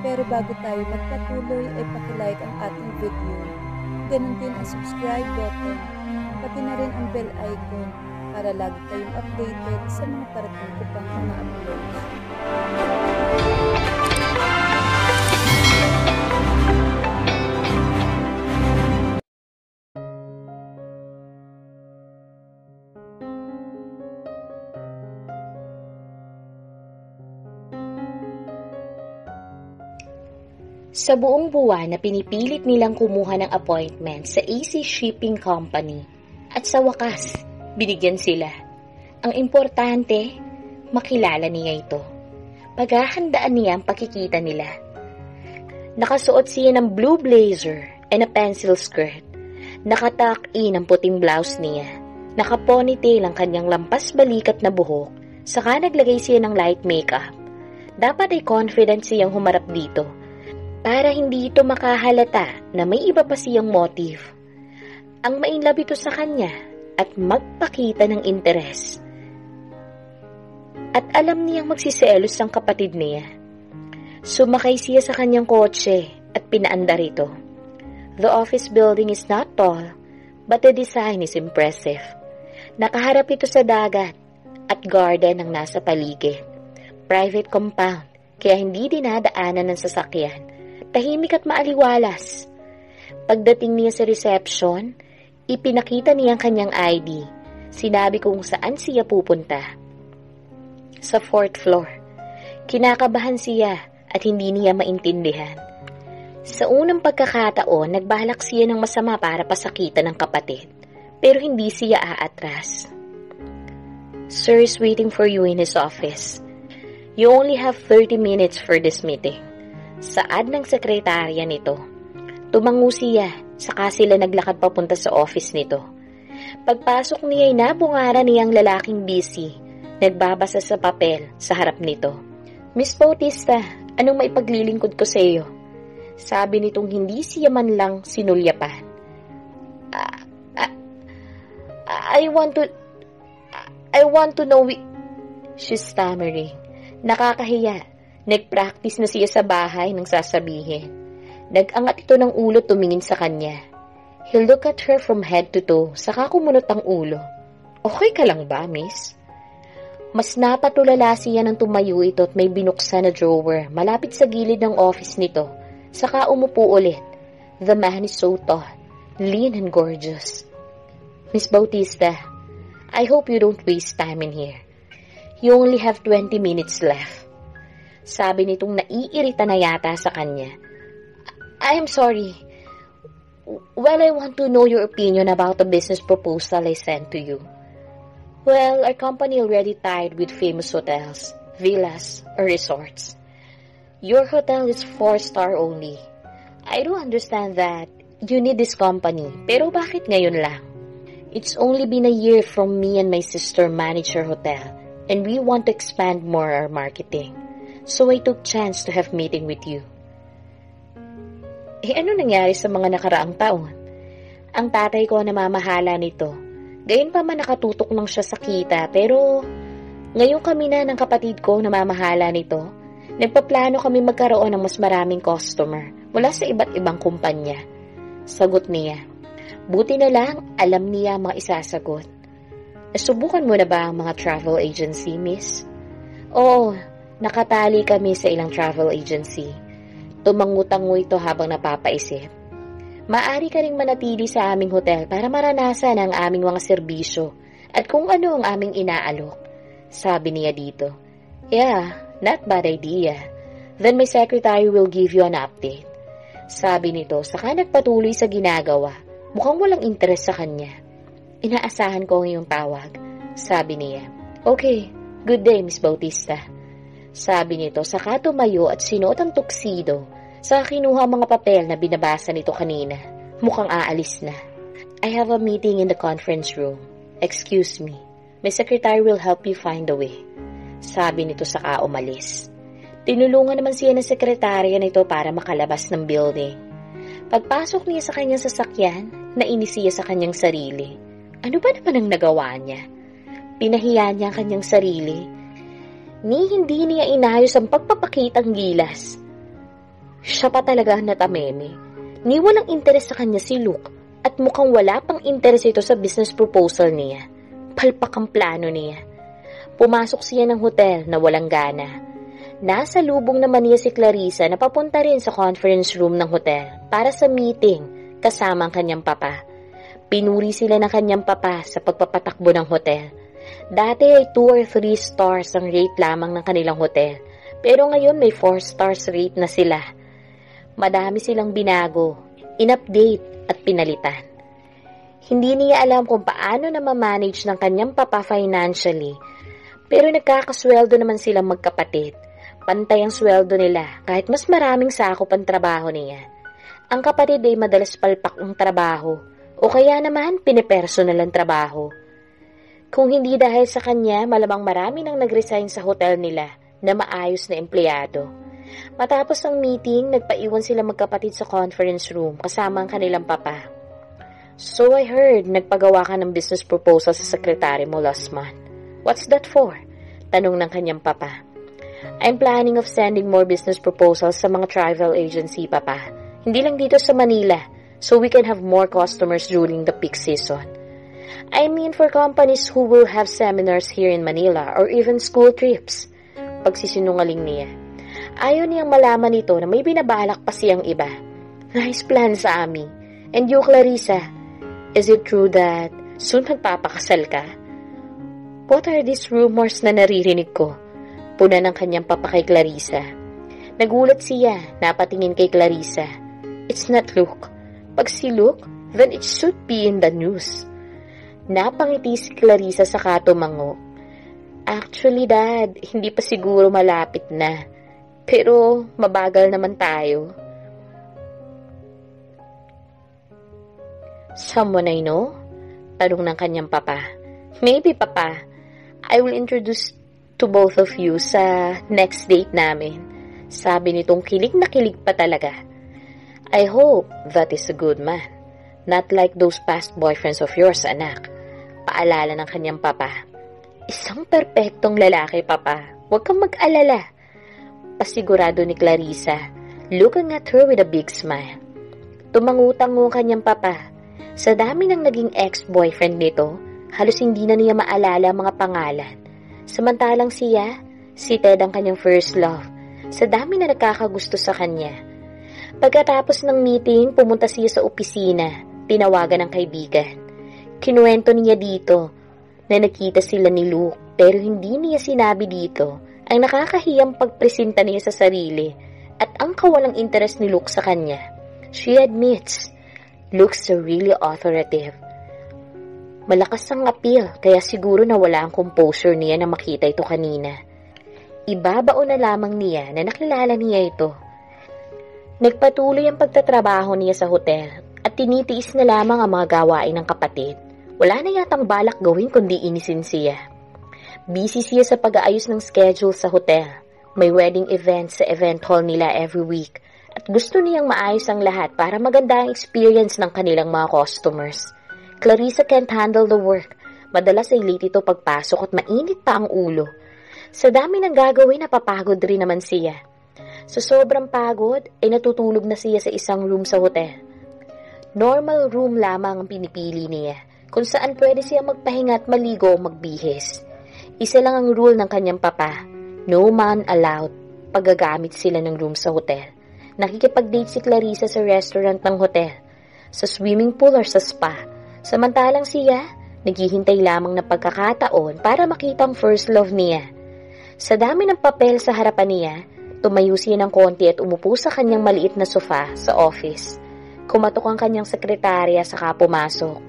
Pero bago tayo magpatuloy ay pakilike ang ating video. Ganun din ang subscribe button, pati na rin ang bell icon para lagi kayong updated sa mga parating ko pang mga uploads. Sa buong buwan na pinipilit nilang kumuha ng appointment sa AC Shipping Company at sa wakas, binigyan sila. Ang importante, makilala niya ito. Paghahandaan niya ang pakikita nila. Nakasuot siya ng blue blazer and a pencil skirt. Nakatuck-in ang puting blouse niya. Nakaponytail ang kanyang lampas balikat na buhok. Saka naglagay siya ng light makeup. Dapat ay confident siyang humarap dito para hindi ito makahalata na may iba pa siyang motive. Ang mainlove ito sa kanya at magpakita ng interes. At alam niyang magsiselos ang kapatid niya. Sumakay siya sa kanyang kotse at pinaandar ito. The office building is not tall, but the design is impressive. Nakaharap ito sa dagat at garden ang nasa paligid. Private compound, kaya hindi dinadaanan ng sasakyan. Tahimik at maaliwalas. Pagdating niya sa reception, ipinakita niya ang kanyang ID. Sinabi kung saan siya pupunta. Sa 4th floor. Kinakabahan siya at hindi niya maintindihan. Sa unang pagkakataon, nagbalak siya ng masama para pasakitan ng kapatid. Pero hindi siya aatras. Sir is waiting for you in his office. You only have 30 minutes for this meeting. Saad ng sekretarya nito. Tumango siya, saka sila naglakad papunta sa office nito. Pagpasok niya ay nabungara niyang lalaking busy, nagbabasa sa papel sa harap nito. Miss Bautista, anong maipaglilingkod ko sa iyo? Sabi nitong hindi siya man lang sinulyapan. I want to know she's stammering. Nakakahiya. Nag-practice na siya sa bahay nang sasabihin. Nag-angat ito ng ulo tumingin sa kanya. He looked at her from head to toe, saka kumunot ang ulo. Okay ka lang ba, miss? Mas napatulala siya nang tumayo ito at may binuksan na drawer malapit sa gilid ng office nito. Saka umupo ulit. The man is so tall, lean and gorgeous. Miss Bautista, I hope you don't waste time in here. You only have 20 minutes left. Sabi nitong naiirita na yata sa kanya. I am sorry. Well, I want to know your opinion about the business proposal I sent to you. Well, our company already tied with famous hotels, villas, or resorts. Your hotel is 4-star only. I do understand that you need this company, pero bakit ngayon lang? It's only been a year from me and my sister manage your hotel, and we want to expand more our marketing. So I took chance to have meeting with you. Ano nangyari sa mga nakaraang taon? Ang tatay ko namamahala nito. Gayon pa man nakatutok lang siya sa kita, pero ngayon kami na ng kapatid ko namamahala nito. Nagpaplano kami magkaroon ng mas maraming customer mula sa iba't ibang kumpanya. Sagot niya. Buti na lang alam niya mga isasagot. Nasubukan mo na ba ang mga travel agency, miss? Oo. Nakatali kami sa ilang travel agency. Tumangutango ito habang napapaisip. Maari ka ring manatili sa aming hotel para maranasan ang aming mga serbisyo at kung ano ang aming inaalok. Sabi niya dito. Yeah, not bad idea. Then my secretary will give you an update. Sabi nito, saka nagpatuloy sa ginagawa. Mukhang walang interes sa kanya. Inaasahan ko ang iyong tawag. Sabi niya. Okay, good day, Miss Bautista. Sabi nito, saka tumayo at sinuot ang tuxedo. Saka kinuha ang mga papel na binabasa nito kanina. Mukhang aalis na. I have a meeting in the conference room. Excuse me. My secretary will help you find the way. Sabi nito saka umalis. Tinulungan naman siya ng sekretarya nito para makalabas ng building. Pagpasok niya sa kanyang sasakyan, nainis siya sa kanyang sarili. Ano ba naman ang nagawa niya? Pinahiya niya ang kanyang sarili. Hindi niya inayos ang pagpapakitang gilas. Siya pa talaga ang natameme. Ni walang interes sa kanya si Luke at mukhang wala pang interes ito sa business proposal niya. Palpak ang plano niya. Pumasok siya ng hotel na walang gana. Nasa lubong naman niya si Clarissa na papunta rin sa conference room ng hotel para sa meeting kasama ang kanyang papa. Pinuri sila ng kanyang papa sa pagpapatakbo ng hotel. Dati ay 2 or 3 stars ang rate lamang ng kanilang hotel. Pero ngayon may 4 stars rate na sila. Madami silang binago, in-update at pinalitan. Hindi niya alam kung paano na ma-manage ng kanyang papa financially. Pero nagkakasweldo naman silang magkapatid. Pantay ang sweldo nila kahit mas maraming sakop ang trabaho niya. Ang kapatid ay madalas palpak ng trabaho o kaya naman pinipersonal ang trabaho. Kung hindi dahil sa kanya, malamang marami nang nag-resign sa hotel nila na maayos na empleyado. Matapos ang meeting, nagpaiwan sila magkapatid sa conference room kasama ang kanilang papa. So I heard, nagpagawa ka ng business proposal sa sekretary mo last month. What's that for? Tanong ng kanyang papa. I'm planning of sending more business proposals sa mga travel agency, papa. Hindi lang dito sa Manila, so we can have more customers during the peak season. I mean for companies who will have seminars here in Manila or even school trips. Pagsisinungaling niya. Ayaw niyang malaman ito na may binabalak pa siyang iba. Nice plan sa Ami. And you, Clarissa, is it true that soon magpapakasal ka? What are these rumors na naririnig ko? Puna ng kanyang papa kay Clarissa. Nagulat siya, napatingin kay Clarissa. It's not Luke. Pag si Luke, then it should be in the news. Napangiti si Clarissa sa katumango. Actually, Dad, hindi pa siguro malapit na. Pero mabagal naman tayo. Someone I know? Tanong ng kanyang papa. Maybe, Papa. I will introduce to both of you sa next date namin. Sabi nitong kilig na kilig pa talaga. I hope that is a good man. Not like those past boyfriends of yours, anak. Paalala ng kanyang papa. Isang perpektong lalaki, Papa. Huwag kang mag-alala. Pasigurado ni Clarissa, looking at her with a big smile. Tumangutang-ngung kanyang papa. Sa dami ng naging ex-boyfriend nito, halos hindi na niya maalala mga pangalan. Samantalang siya, si Ted ang kanyang first love. Sa dami na nagkakagusto sa kanya. Pagkatapos ng meeting, pumunta siya sa opisina, tinawagan ng kaibigan. Kinuwento niya dito na nakita sila ni Luke, pero hindi niya sinabi dito ang nakakahiyang pagpresenta niya sa sarili at ang kawalang interes ni Luke sa kanya. She admits, Luke's really authoritative. Malakas ang appeal, kaya siguro nawala ang composure niya na makita ito kanina. Ibabaon na lamang niya na nakilala niya ito. Nagpatuloy ang pagtatrabaho niya sa hotel at tinitiis na lamang ang mga gawain ng kapatid. Wala na yatang balak gawin kundi inisin siya. Busy siya sa pag-aayos ng schedule sa hotel. May wedding event sa event hall nila every week at gusto niyang maayos ang lahat para maganda ang experience ng kanilang mga customers. Clarissa can't handle the work. Madalas ay late ito pagpasok at mainit pa ang ulo. Sa dami ng gagawin, napapagod rin naman siya. Sa sobrang pagod, ay natutulog na siya sa isang room sa hotel. Normal room lamang ang pinipili niya, kung saan pwede siya magpahinga at maligo o magbihis. Isa lang ang rule ng kanyang papa, no man allowed paggagamit sila ng room sa hotel. Nakikipag-date si Clarissa sa restaurant ng hotel, sa swimming pool or sa spa. Samantalang siya, naghihintay lamang ng pagkakataon para makita ang first love niya. Sa dami ng papel sa harapan niya, tumayo siya ng konti at umupo sa kanyang maliit na sofa sa office. Kumatok ang kanyang sekretarya saka pumasok.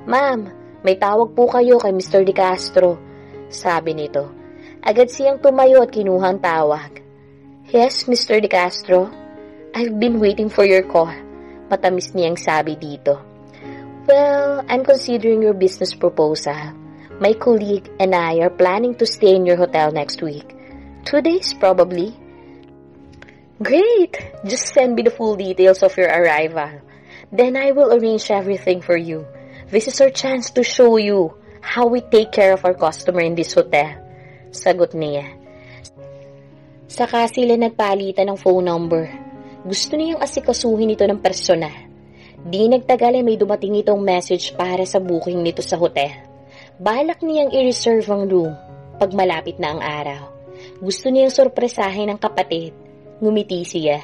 Ma'am, may tawag po kayo kay Mr. De Castro. Sabi nito. Agad siyang tumayo at kinuha ang tawag. Yes, Mr. De Castro. I've been waiting for your call. Matamis niyang sabi dito. Well, I'm considering your business proposal. My colleague and I are planning to stay in your hotel next week. 2 days, probably. Great! Just send me the full details of your arrival. Then I will arrange everything for you. This is our chance to show you how we take care of our customer in this hotel. Sagot niya. Saka sila nagpalitan ng phone number. Gusto niyang asikasuhin ito ng personal. Di nagtagal ay may dumating itong message para sa booking nito sa hotel. Balak niyang i-reserve ang room pag malapit na ang araw. Gusto niyang sorpresahin ng kapatid. Ngumiti siya.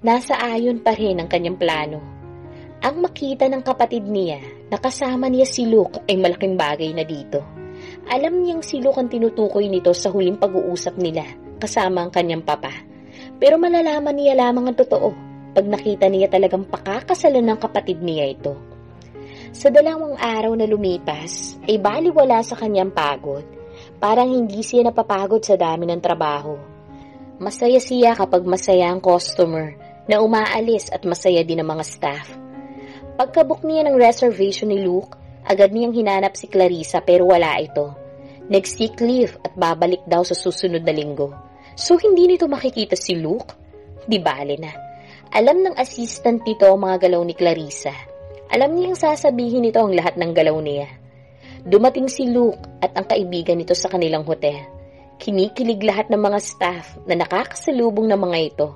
Nasa ayon pa rin ang kanyang plano. Ang makita ng kapatid niya na kasama niya si Luke ay malaking bagay na dito. Alam niyang si Luke ang tinutukoy nito sa huling pag-uusap nila kasama ang kanyang papa. Pero malalaman niya lamang ang totoo pag nakita niya talagang pakakasalan ng kapatid niya ito. Sa 2 araw na lumipas ay baliwala sa kanyang pagod. Parang hindi siya napapagod sa dami ng trabaho. Masaya siya kapag masaya ang customer na umaalis at masaya din ang mga staff. Pagkabook niya ng reservation ni Luke, agad niyang hinanap si Clarissa pero wala ito. Nag-sick leave at babalik daw sa susunod na linggo. So hindi nito makikita si Luke? Di bale na. Alam ng assistant nito ang mga galaw ni Clarissa. Alam niyang sasabihin nito ang lahat ng galaw niya. Dumating si Luke at ang kaibigan nito sa kanilang hotel. Kinikilig lahat ng mga staff na nakakasalubong ng mga ito.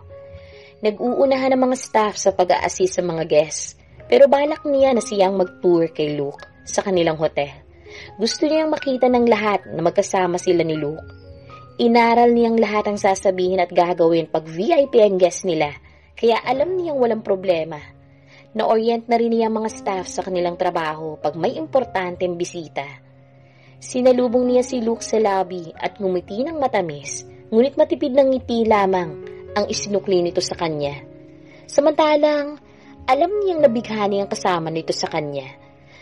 Nag-uunahan ng mga staff sa pag-a-assist sa mga guests. Pero balak niya na siyang mag-tour kay Luke sa kanilang hotel. Gusto niyang makita ng lahat na magkasama sila ni Luke. Inaral niyang lahat ang sasabihin at gagawin pag VIP ang guest nila, kaya alam niyang walang problema. Na-orient na rin niya mga staff sa kanilang trabaho pag may importanteng bisita. Sinalubong niya si Luke sa lobby at ngumiti ng matamis, ngunit matipid ng ngiti lamang ang isinukli nito sa kanya. Samantalang, alam niyang nabighani ang kasama nito sa kanya.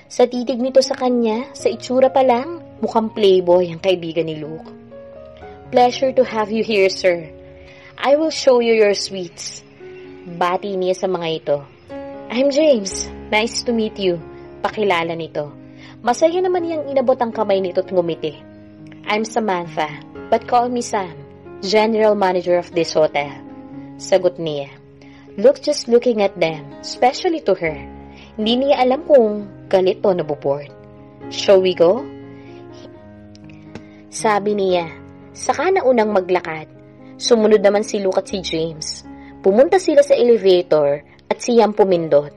Sa titig nito sa kanya, sa itsura pa lang, mukhang playboy ang kaibigan ni Luke. Pleasure to have you here, sir. I will show you your sweets. Bati niya sa mga ito. I'm James. Nice to meet you. Pakilala nito. Masaya naman niyang inabot ang kamay nito at ngumiti. I'm Samantha, but call me Sam, General Manager of this hotel. Sagot niya. Luke just looking at them, especially to her. Hindi niya alam kung galit o naboboard. Shall we go? Sabi niya, saka na unang maglakad. Sumunod naman si Luke at si James. Pumunta sila sa elevator at siyang pumindot.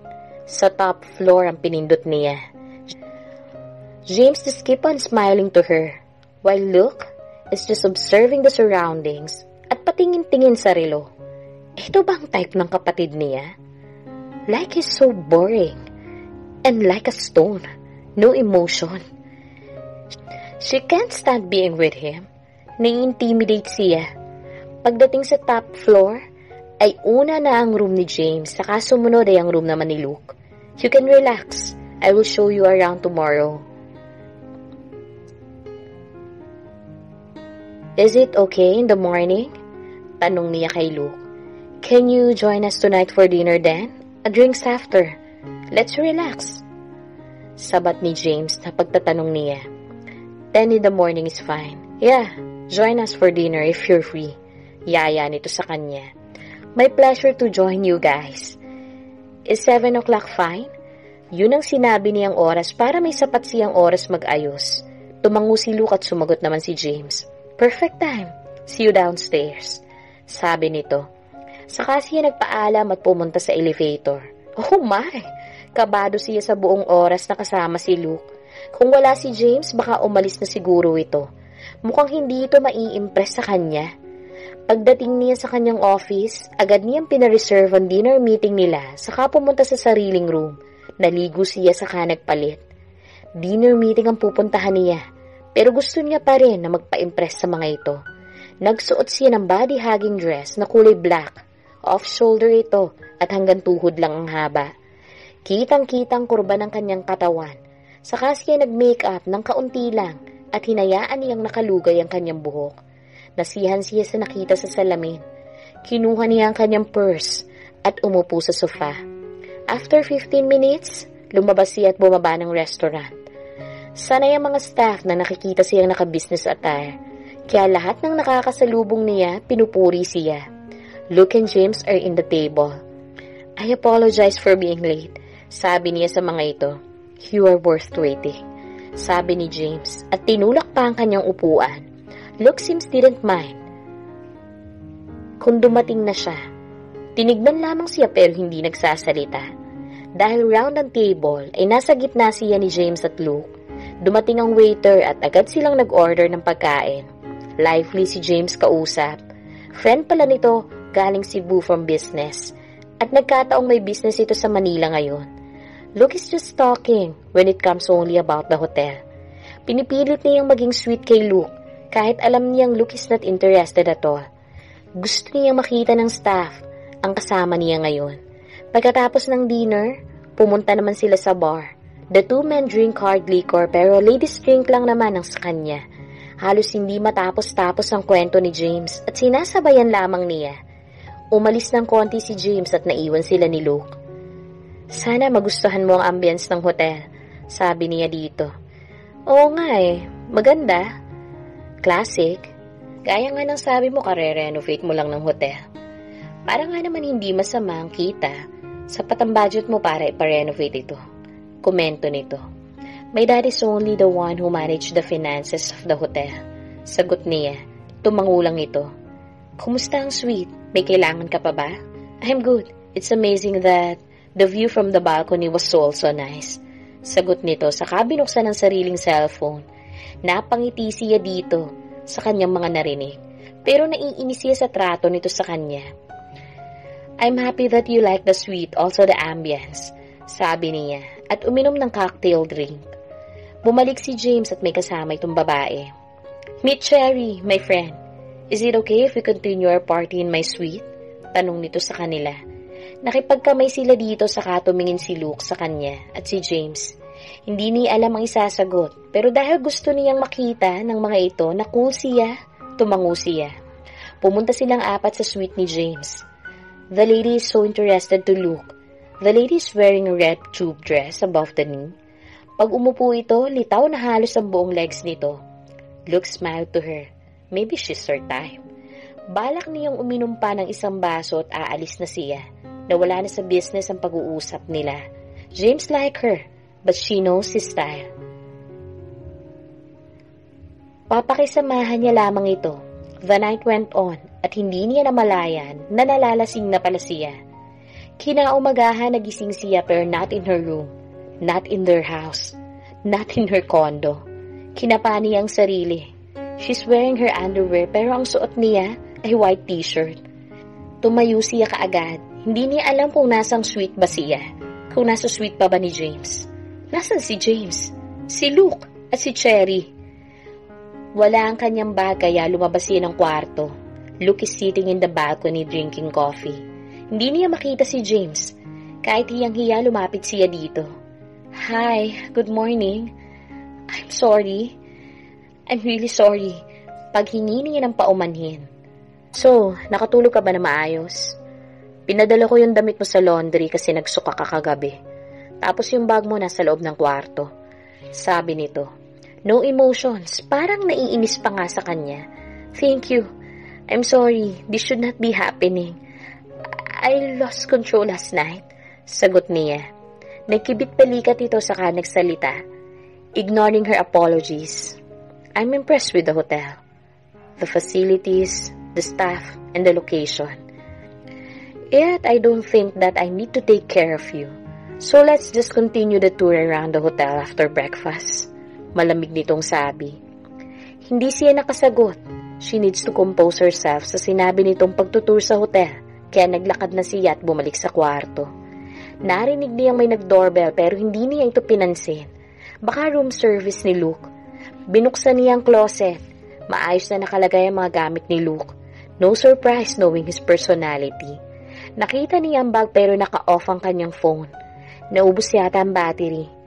Sa top floor ang pinindot niya. James just keep on smiling to her, while Luke is just observing the surroundings at patingin-tingin sa relo. Ito ba ang type ng kapatid niya? Like he's so boring. And like a stone. No emotion. She can't stand being with him. Nai-intimidate siya. Pagdating sa top floor, ay una na ang room ni James, saka sumunod ay ang room naman ni Luke. You can relax. I will show you around tomorrow. Is it okay in the morning? Tanong niya kay Luke. Can you join us tonight for dinner then? A drinks after. Let's relax. Sabat ni James na pagtatanong niya. 10 in the morning is fine. Yeah, join us for dinner if you're free. Yaya nito sa kanya. My pleasure to join you guys. Is 7 o'clock fine? Yun ang sinabi niyang oras para may sapat siyang oras mag-ayos. Tumango si Luke at sumagot naman si James. Perfect time. See you downstairs. Sabi nito. Saka siya nagpaalam at pumunta sa elevator. Oh my! Kabado siya sa buong oras na kasama si Luke. Kung wala si James, baka umalis na siguro ito. Mukhang hindi ito mai-impress sa kanya. Pagdating niya sa kanyang office, agad niyang pinareserve ang dinner meeting nila, saka pumunta sa sariling room. Naligo siya saka nagpalit. Dinner meeting ang pupuntahan niya, pero gusto niya pa rin na magpa-impress sa mga ito. Nagsuot siya ng body-hugging dress na kulay black. Off-shoulder ito at hanggang tuhod lang ang haba. Kitang-kitang kurba ng kanyang katawan. Saka siya nag-makeup ng kaunti lang at hinayaan niyang nakalugay ang kanyang buhok. Nasihan siya sa nakita sa salamin. Kinuha niya ang kanyang purse at umupo sa sofa. After 15 minutes, lumabas siya at bumaba ng restaurant. Sanay ang mga staff na nakikita siyang naka-business attire. Kaya lahat ng nakakasalubong niya, pinupuri siya. Luke and James are in the table. I apologize for being late. Sabi niya sa mga ito. You are worth waiting. Sabi ni James at tinulak pa ang kanyang upuan. Luke seems didn't mind. Kung dumating na siya, Tinignan lamang siya pero hindi nagsasalita. Dahil round ang table ay nasa gitna siya ni James at Luke. Dumating ang waiter at agad silang nag-order ng pagkain. Lively si James kausap. Friend pala nito galing Cebu from business. At nagkataong may business ito sa Manila ngayon. Luke is just talking when it comes only about the hotel. Pinipilit niyang maging sweet kay Luke kahit alam niyang Luke is not interested at all. Gusto niyang makita ng staff ang kasama niya ngayon. Pagkatapos ng dinner, pumunta naman sila sa bar. The two men drink hard liquor pero ladies drink lang naman ang sa kanya. Halos hindi matapos-tapos ang kwento ni James at sinasabayan lamang niya. Umalis ng konti si James at naiwan sila ni Luke. Sana magustuhan mo ang ambience ng hotel, sabi niya dito. Oo nga maganda. Classic. Gaya nga ng sabi mo, kare-renovate mo lang ng hotel. Para nga naman hindi masama ang kita. Sapat ang budget mo para iparenovate ito. Komento nito. My dad is only the one who managed the finances of the hotel. Sagot niya. Tumangulang ito. Kumusta ang suite? May kailangan ka pa ba? I'm good. It's amazing that the view from the balcony was also nice. Sagot nito saka binuksan ng sariling cellphone. Napangiti siya dito sa kanyang mga narinig. Pero naiinis siya sa trato nito sa kanya. I'm happy that you like the suite, also the ambience, sabi niya, at uminom ng cocktail drink. Bumalik si James at may kasama itong babae. Meet Cherry, my friend. Is it okay if we continue our party in my suite? Tanong nito sa kanila. Nakipagkamay sila dito saka tumingin si Luke sa kanya at si James. Hindi niya alam ang isasagot, pero dahil gusto niyang makita ng mga ito na cool siya, tumango siya. Pumunta silang apat sa suite ni James. The lady is so interested to Luke. The lady is wearing a red tube dress above the knee. Pag umupo ito, litaw na halos ang buong legs nito. Luke smiled to her. Maybe she's her type. Balak niyang uminom pa ng isang baso at aalis na siya. Nawala na sa business ang pag-uusap nila. James like her, but she knows his style. Papakisamahan niya lamang ito. The night went on at hindi niya namalayan na nalalasing na pala siya. Kinaumagahan nagising siya pero not in her room, not in their house, not in her condo. Kinapa niya ang sarili. She's wearing her underwear pero ang suot niya ay white t-shirt. Tumayo siya kaagad. Hindi niya alam kung nasang suite ba siya, kung nasa suite pa ba ni James. Nasaan si James? Si Luke at si Cherry. Wala ang kanyang bag kaya lumabas siya ng kwarto. Luke is sitting in the balcony drinking coffee. Hindi niya makita si James. Kahit hiyang-hiya lumapit siya dito. Hi, good morning. I'm sorry. I'm really sorry. Paghingi niya ng paumanhin. So, nakatulog ka ba na maayos? Pinadala ko yung damit mo sa laundry kasi nagsuka ka kagabi. Tapos yung bag mo nasa loob ng kwarto. Sabi nito. No emotions. Parang naiinis pa nga sa kanya. Thank you. I'm sorry. This should not be happening. I lost control last night. Sagot niya. Nagkibit palikat ito saka nagsalita. Ignoring her apologies. I'm impressed with the hotel. The facilities, the staff, and the location. Yet I don't think that I need to take care of you. So let's just continue the tour around the hotel after breakfast. Malamig nitong sabi. Hindi siya nakasagot. She needs to compose herself sa sinabi nitong pagtutur sa hotel. Kaya naglakad na siya at bumalik sa kwarto. Narinig niyang may nag-doorbell pero hindi niya ito pinansin. Baka room service ni Luke. Binuksan niya ang closet. Maayos na nakalagay ang mga gamit ni Luke. No surprise knowing his personality. Nakita niya ang bag pero naka-off ang kanyang phone. Naubos yata ang battery.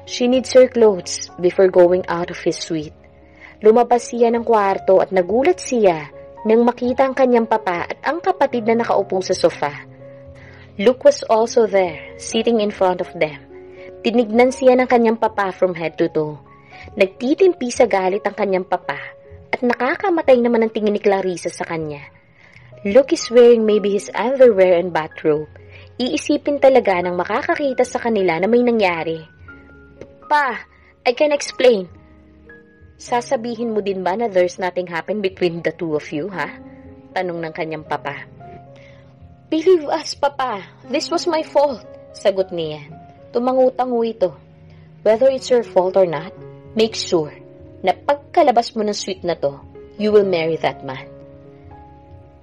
She needs her clothes before going out of his suite. Lumabas siya ng kwarto at nagulat siya nang makita ang kanyang papa at ang kapatid na nakaupo sa sofa. Luke was also there, sitting in front of them. Tinignan siya ng kanyang papa from head to toe. Nagtitimpi sa galit ang kanyang papa at nakakamatay naman ang tingin ni Clarissa sa kanya. Luke is wearing maybe his underwear and bathrobe. Iisipin talaga ng makakakita sa kanila na may nangyari. Pa, I can explain. Sasabihin mo din ba na there's nothing happened between the two of you, ha? Tanong ng kanyang papa. Believe us, Papa. This was my fault, sagot niya. Tumangutango ito. Whether it's your fault or not, make sure na pagkalabas mo ng suite na to, you will marry that man.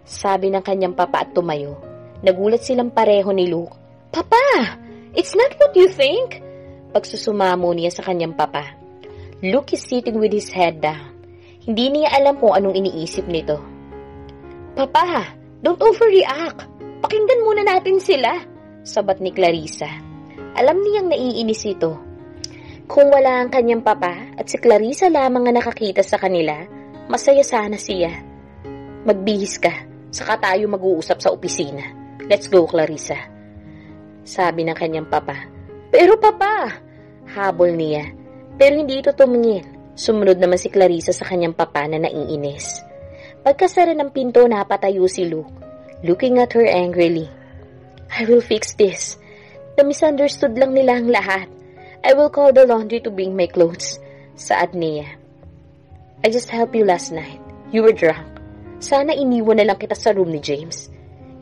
Sabi ng kanyang papa at tumayo. Nagulat silang pareho ni Luke. Papa! It's not what you think! Pagsusumamo niya sa kanyang papa. Luke is sitting with his head down. Hindi niya alam kung anong iniisip nito. Papa, don't overreact. Pakinggan muna natin sila, sabat ni Clarissa. Alam niyang naiinis ito. Kung wala ang kanyang papa at si Clarissa lamang ang nakakita sa kanila, masaya sana siya. Magbihis ka, saka tayo mag-uusap sa opisina. Let's go, Clarissa. Sabi ng kanyang papa. Pero papa, habol niya. Pero hindi ito tumingin. Sumunod naman si Clarissa sa kanyang papa na naiinis. Pagkasara ng pinto, napatayo si Luke, looking at her angrily. I will fix this. Na-misunderstood lang nila ang lahat. I will call the laundry to bring my clothes. Saad niya. I just helped you last night. You were drunk. Sana iniwan na lang kita sa room ni James.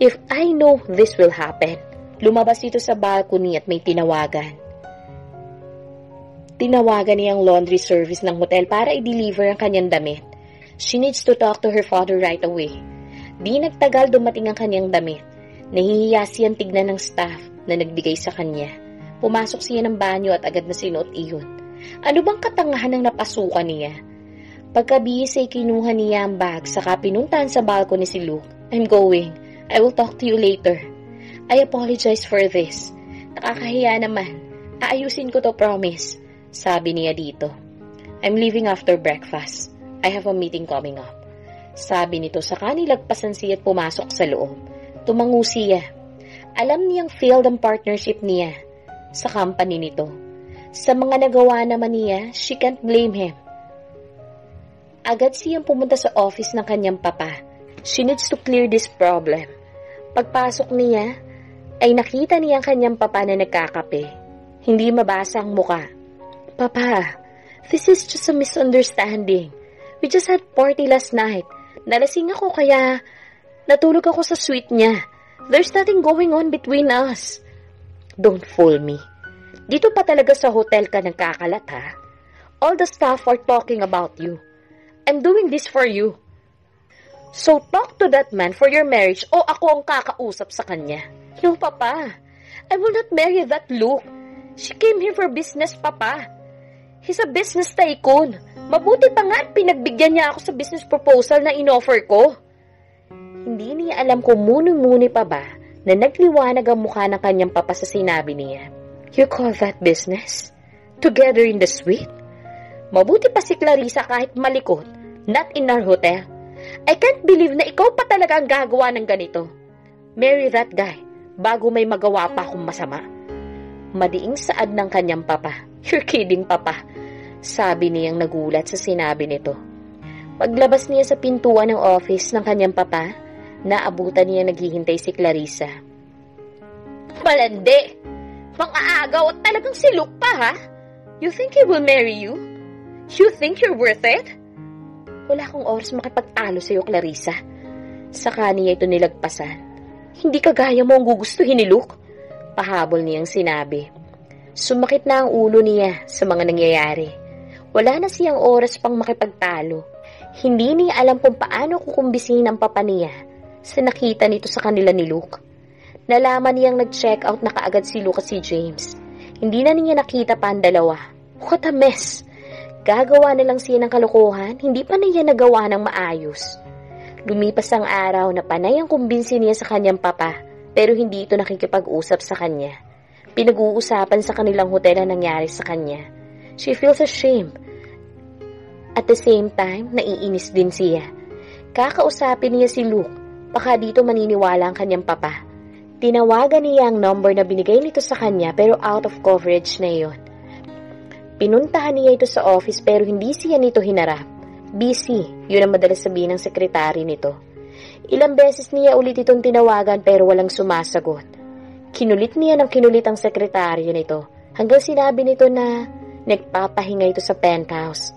If I know this will happen. Lumabas ito sa balcony at may tinawagan. Tinawagan niya ang laundry service ng hotel para i-deliver ang kanyang damit. She needs to talk to her father right away. Di nagtagal dumating ang kanyang damit. Nahihiya siyang tignan ng staff na nagbigay sa kanya. Pumasok siya ng banyo at agad na sinuot iyon. Ano bang katangahan ang napasukan niya? Pagkabihis ay kinuha niya ang bag saka pinuntahan sa balcony si Luke. I'm going. I will talk to you later. I apologize for this. Nakakahiya naman. Aayusin ko to, promise. Sabi niya dito. I'm leaving after breakfast. I have a meeting coming up. Sabi nito saka nilagpasan siya at pumasok sa loob. Tumango siya. Alam niyang failed ang partnership niya sa company nito. Sa mga nagawa naman niya, she can't blame him. Agad siyang pumunta sa office ng kanyang papa. She needs to clear this problem. Pagpasok niya, ay nakita niya ang kanyang papa na nagkakape. Hindi mabasa ang muka. Papa, this is just a misunderstanding. We just had party last night. Nalasing ako kaya natulog ako sa suite niya. There's nothing going on between us. Don't fool me. Dito pa talaga sa hotel ka nagkakalat, ha? All the staff are talking about you. I'm doing this for you. So talk to that man for your marriage o ako ang kakausap sa kanya. No, Papa. I will not marry that Luke. She came here for business, Papa. He's a business tycoon. Mabuti pa nga at pinagbigyan niya ako sa business proposal na inoffer ko. Hindi niya alam kung muni-muni pa ba na nagliwanag ang mukha ng kanyang papa sa sinabi niya. You call that business? Together in the suite? Mabuti pa si Clarissa kahit malikot, not in our hotel. I can't believe na ikaw pa talaga ang gagawa ng ganito. Marry that guy bago may magawa pa akong masama. Madiing saad ng kanyang papa. You're kidding, Papa. Sabi niyang nagulat sa sinabi nito. Paglabas niya sa pintuan ng office ng kanyang papa, naabutan niya naghihintay si Clarissa. Malandi! Mang-aagaw at talagang si Luke pa, ha? You think he will marry you? You think you're worth it? Wala akong oras makipagtalo sa'yo, Clarissa. Saka niya ito nilagpasan. Hindi kagaya mo ang gugustuhin ni Luke. Pahabol niyang sinabi. Sumakit na ang ulo niya sa mga nangyayari. Wala na siyang oras pang makipagtalo. Hindi niya alam kung paano kukumbisin ang papa niya sa nakita nito sa kanila ni Luke. Nalaman niyang nag-check out na kaagad si Luke at si James. Hindi na niya nakita pa ang dalawa. What a mess! Gagawa na lang siya ng kalokohan, hindi pa niya nagawa ng maayos. Lumipas ang araw na panay ang kumbinsi niya sa kanyang papa, pero hindi ito nakikipag-usap sa kanya. Pinag-uusapan sa kanilang hotel ang nangyari sa kanya. She feels ashamed. At the same time, naiinis din siya. Kakausapin niya si Luke, baka dito maniniwala ang kanyang papa. Tinawagan niya ang number na binigay nito sa kanya pero out of coverage na iyon. Pinuntahan niya ito sa office pero hindi siya nito hinarap. Busy, yun ang madalas sabihin ng sekretary nito. Ilang beses niya ulit itong tinawagan pero walang sumasagot. Kinulit niya ng kinulit ang sekretaryo nito hanggang sinabi nito na nagpapahinga ito sa penthouse,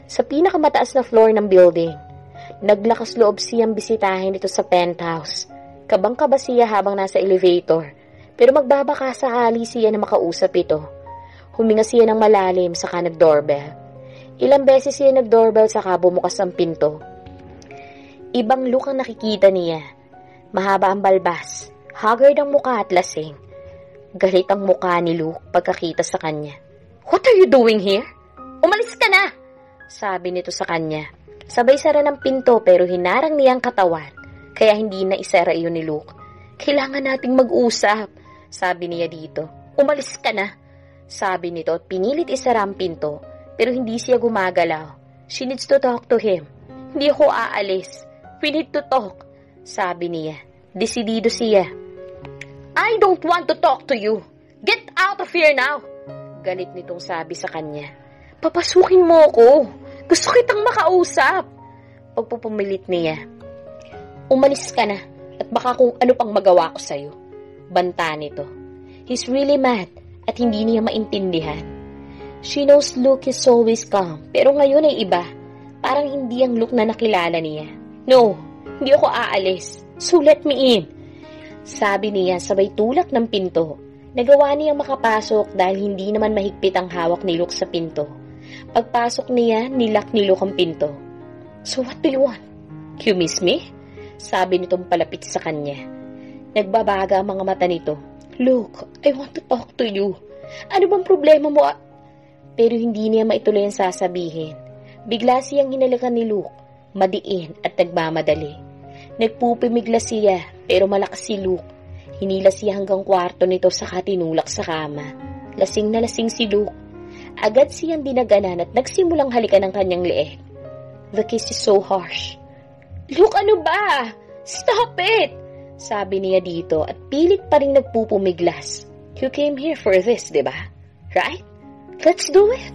sa pinakamataas na floor ng building. Naglakas loob siyang bisitahin ito sa penthouse. Kabang-kaba siya habang nasa elevator, pero magbabaka sakali siya na makausap ito. Huminga siya ng malalim saka nag-doorbell. Ilang beses siya nag-doorbell saka bumukas ang pinto. Ibang look ang nakikita niya. Mahaba ang balbas, haggard ang muka at lasing. Galit ang muka ni Luke pagkakita sa kanya. "What are you doing here? Umalis ka na!" sabi nito sa kanya. Sabay sara ng pinto pero hinarang niya ang katawan, kaya hindi na isara iyon ni Luke. "Kailangan nating mag-usap," sabi niya dito. "Umalis ka na," sabi nito at pinilit isara ang pinto pero hindi siya gumagalaw. "She needs to talk to him." "Hindi ako aalis. We need to talk," sabi niya. Desidido siya. "I don't want to talk to you. Get out of here now," galit nitong sabi sa kanya. "Papasukin mo ako. Gusto kitang makausap." Pagpupumilit niya. "Umalis ka na at baka kung ano pang magawa ko sa'yo." Banta nito. He's really mad at hindi niya maintindihan. She knows Luke is always calm pero ngayon ay iba. Parang hindi ang Luke na nakilala niya. "No, hindi ako aalis. So let me in," sabi niya sabay tulak ng pinto. Nagawa niyang makapasok dahil hindi naman mahigpit ang hawak ni Luke sa pinto. Pagpasok niya, nilak ni Luke ang pinto. "So what do you want? You miss me?" sabi nitong palapit sa kanya. Nagbabaga ang mga mata nito. "Luke, I want to talk to you. Ano bang problema mo?" Pero hindi niya maituloy ang sasabihin. Bigla siyang hinalikan ni Luke, madiin at nagmamadali. Nagpupimigla siya pero malakas si Luke. Hinila siya hanggang kwarto nito saka tinulak sa kama. Lasing na lasing si Luke. Agad siyang dinaganan at nagsimulang halikan ng kanyang leeg. The kiss is so harsh. "Luke, ano ba? Stop it!" sabi niya dito at pilit pa rin nagpupumiglas. "You came here for this, di ba? Right? Let's do it,"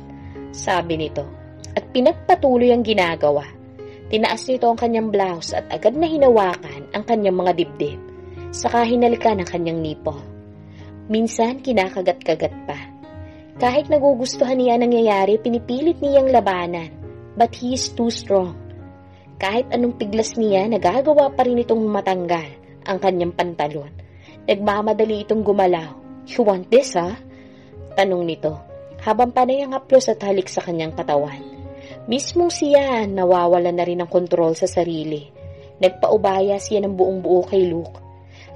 sabi nito. At pinagpatuloy ang ginagawa. Tinaas nito ang kanyang blouse at agad na hinawakan ang kanyang mga dibdib. Saka hinalikan ang kanyang nipple. Minsan kinakagat-kagat pa. Kahit nagugustuhan niya ang nangyayari, pinipilit niyang labanan. But he is too strong. Kahit anong piglas niya, nagagawa pa rin itong matanggal ang kanyang pantalon. Nagmamadali itong gumalaw. "You want this, ha?" tanong nito, habang panay ang haplos at halik sa kanyang katawan. Mismong siya, nawawala na rin ang kontrol sa sarili. Nagpaubaya siya ng buong buo kay Luke.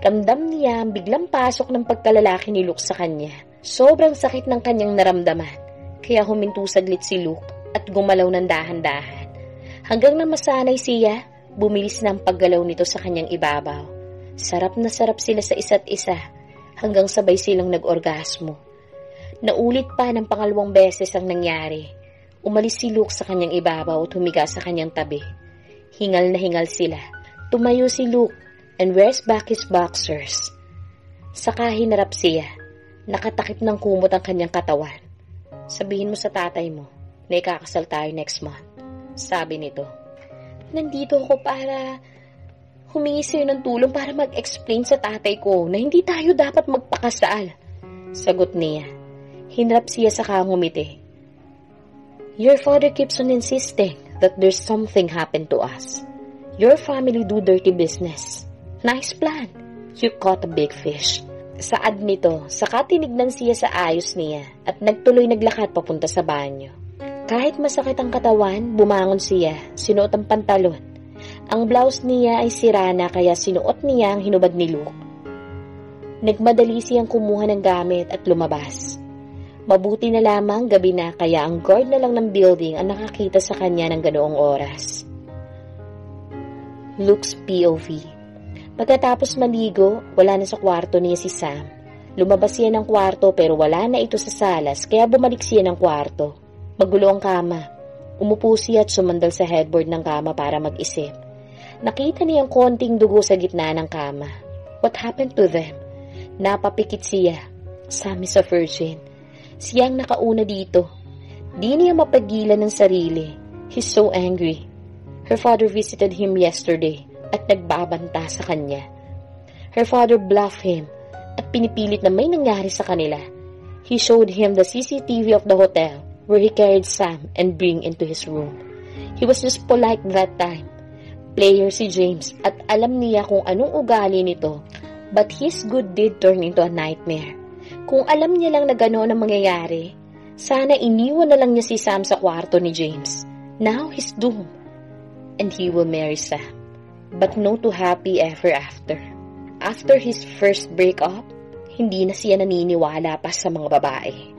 Ramdam niya ang biglang pasok ng pagkalalaki ni Luke sa kanya. Sobrang sakit ng kanyang naramdaman, kaya huminto saglit si Luke at gumalaw ng dahan-dahan. Hanggang na masanay siya, bumilis na ang paggalaw nito sa kanyang ibabaw. Sarap na sarap sila sa isa't isa, hanggang sabay silang nag-orgasmo. Naulit pa ng pangalawang beses ang nangyari. Umalis si Luke sa kanyang ibabaw at humiga sa kanyang tabi. Hingal na hingal sila. Tumayo si Luke and wears back his boxers. Saka hinarap siya. Nakatakip ng kumot ang kanyang katawan. "Sabihin mo sa tatay mo na ikakasal tayo next month," sabi nito. "Nandito ako para humingi sa'yo ng tulong para mag-explain sa tatay ko na hindi tayo dapat magpakasal," sagot niya. Hinarap siya saka ngumiti. "Your father keeps on insisting that there's something happened to us. Your family do dirty business. Nice plan. You caught a big fish." Saad nito, saka tinignan siya sa ayos niya at nagtuloy naglakad papunta sa banyo. Kahit masakit ang katawan, bumangon siya, sinuot ang pantalon. Ang blouse niya ay sira na kaya sinuot niya ang hinubad ni Luke. Nagmadali siyang kumuha ng gamit at lumabas. Mabuti na lamang gabi na kaya ang guard na lang ng building ang nakakita sa kanya ng ganoong oras. Luke's POV. Pagkatapos maligo, wala na sa kwarto niya si Sam. Lumabas siya ng kwarto pero wala na ito sa salas kaya bumalik siya ng kwarto. Magulo ang kama. Umupo siya at sumandal sa headboard ng kama para mag-isip. Nakita niya ang konting dugo sa gitna ng kama. What happened to them? Napapikit siya. Sam is a virgin. Siya ang nakauna dito. Di niya mapagilan ng sarili. He's so angry. Her father visited him yesterday at nagbabanta sa kanya. Her father bluffed him at pinipilit na may nangyari sa kanila. He showed him the CCTV of the hotel where he carried Sam and bring into his room. He was just polite that time. player si James at alam niya kung anong ugali nito, but his good deed turned into a nightmare. Kung alam niya lang na gano'n ang mangyayari, sana iniwan na lang niya si Sam sa kwarto ni James. Now he's doomed, and he will marry Sam, but no to happy ever after. After his first breakup, hindi na siya naniniwala pa sa mga babae.